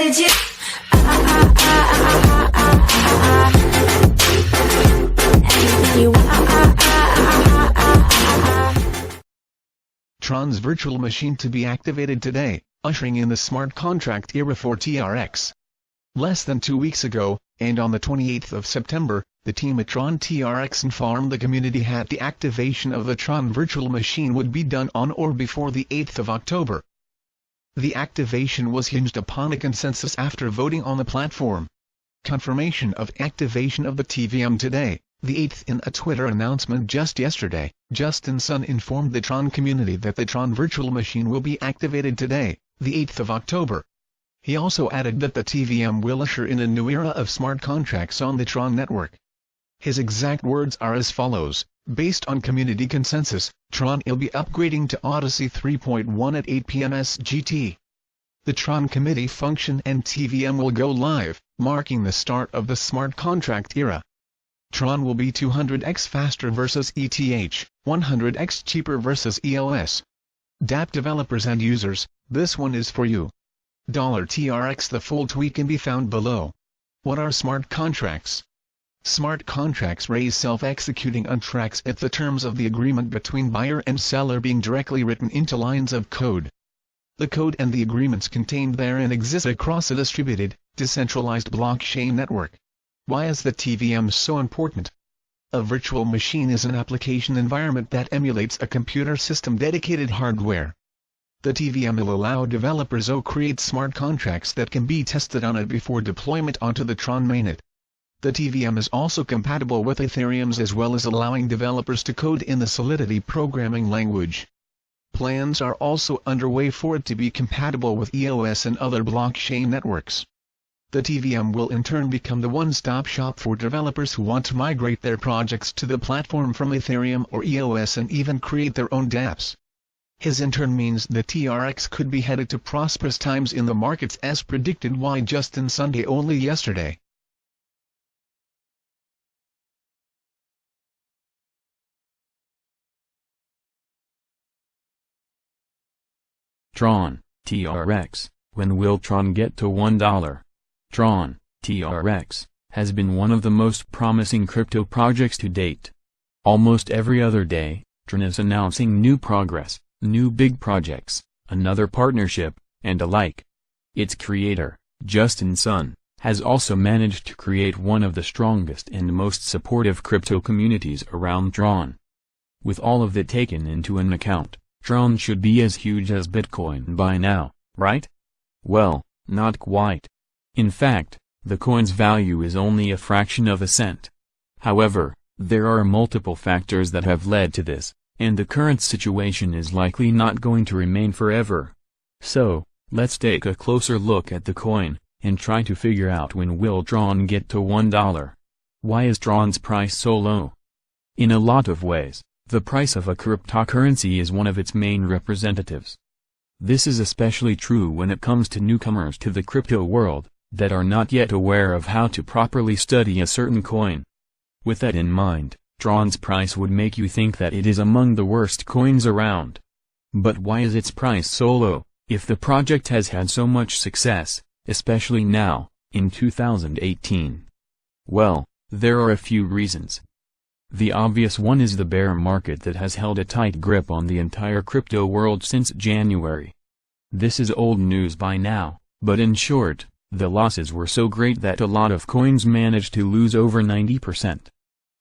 legit. Anything you want. Tron's virtual machine to be activated today, ushering in the smart contract era for TRX. Less than 2 weeks ago, and on the 28th of September, the team at Tron TRX informed the community that the activation of the Tron virtual machine would be done on or before the 8th of October. The activation was hinged upon a consensus after voting on the platform. Confirmation of activation of the TVM today, the 8th. In a Twitter announcement just yesterday, Justin Sun informed the Tron community that the Tron virtual machine will be activated today, the 8th of October. He also added that the TVM will usher in a new era of smart contracts on the Tron network. His exact words are as follows: based on community consensus, Tron will be upgrading to Odyssey 3.1 at 8 p.m. SGT. The Tron committee function and TVM will go live, marking the start of the smart contract era. Tron will be 200x faster versus ETH, 100x cheaper versus EOS. DApp developers and users, this one is for you. $TRX. The full tweet can be found below. What are smart contracts? Smart contracts raise self-executing contracts if the terms of the agreement between buyer and seller being directly written into lines of code. The code and the agreements contained therein exist across a distributed, decentralized blockchain network. Why is the TVM so important? A virtual machine is an application environment that emulates a computer system dedicated hardware. The TVM will allow developers to create smart contracts that can be tested on it before deployment onto the Tron mainnet. The TVM is also compatible with Ethereum's as well as allowing developers to code in the Solidity programming language. Plans are also underway for it to be compatible with EOS and other blockchain networks. The TVM will in turn become the one-stop shop for developers who want to migrate their projects to the platform from Ethereum or EOS and even create their own dApps. His in turn means the TRX could be headed to prosperous times in the markets as predicted by Justin Sunday only yesterday. Tron, TRX, when will Tron get to $1? Tron, TRX, has been one of the most promising crypto projects to date. Almost every other day, Tron is announcing new progress, new big projects, another partnership, and alike. Its creator, Justin Sun, has also managed to create one of the strongest and most supportive crypto communities around Tron. With all of that taken into an account, Tron should be as huge as Bitcoin by now, right? Well, not quite. In fact, the coin's value is only a fraction of a cent. However, there are multiple factors that have led to this, and the current situation is likely not going to remain forever. So, let's take a closer look at the coin, and try to figure out when will Tron get to $1. Why is Tron's price so low? In a lot of ways, the price of a cryptocurrency is one of its main representatives. This is especially true when it comes to newcomers to the crypto world, that are not yet aware of how to properly study a certain coin. With that in mind, Tron's price would make you think that it is among the worst coins around. But why is its price so low, if the project has had so much success, especially now, in 2018? Well, there are a few reasons. The obvious one is the bear market that has held a tight grip on the entire crypto world since January. This is old news by now, but in short, the losses were so great that a lot of coins managed to lose over 90%.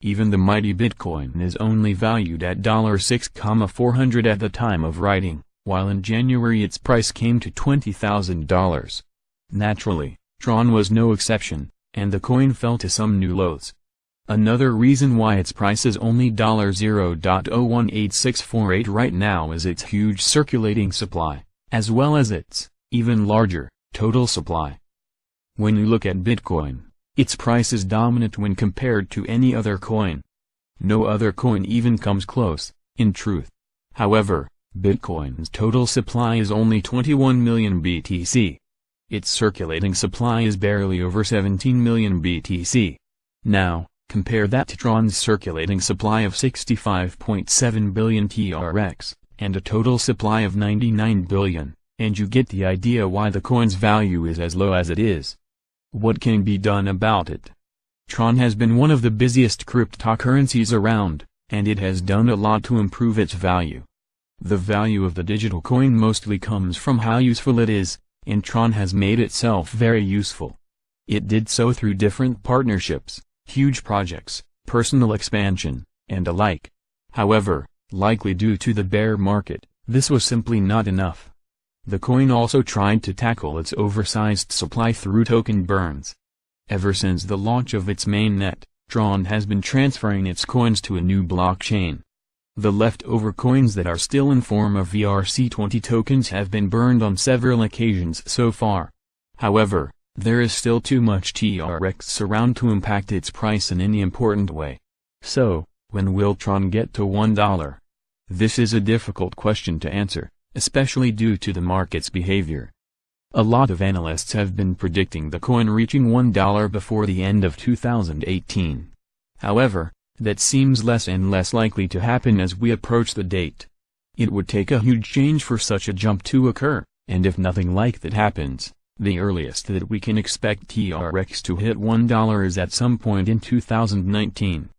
Even the mighty Bitcoin is only valued at $6,400 at the time of writing, while in January its price came to $20,000. Naturally, Tron was no exception, and the coin fell to some new lows. Another reason why its price is only $0.018648 right now is its huge circulating supply, as well as its, even larger, total supply. When you look at Bitcoin, its price is dominant when compared to any other coin. No other coin even comes close, in truth. However, Bitcoin's total supply is only 21 million BTC. Its circulating supply is barely over 17 million BTC. Now, compare that to Tron's circulating supply of 65.7 billion TRX, and a total supply of 99 billion, and you get the idea why the coin's value is as low as it is. What can be done about it? Tron has been one of the busiest cryptocurrencies around, and it has done a lot to improve its value. The value of the digital coin mostly comes from how useful it is, and Tron has made itself very useful. It did so through different partnerships, huge projects, personal expansion, and alike. However, likely due to the bear market, this was simply not enough. The coin also tried to tackle its oversized supply through token burns. Ever since the launch of its mainnet, Tron has been transferring its coins to a new blockchain. The leftover coins that are still in form of ERC20 tokens have been burned on several occasions so far. However, there is still too much TRX around to impact its price in any important way. So, when will Tron get to $1? This is a difficult question to answer, especially due to the market's behavior. A lot of analysts have been predicting the coin reaching $1 before the end of 2018. However, that seems less and less likely to happen as we approach the date. It would take a huge change for such a jump to occur, and if nothing like that happens, the earliest that we can expect TRX to hit $1 is at some point in 2019.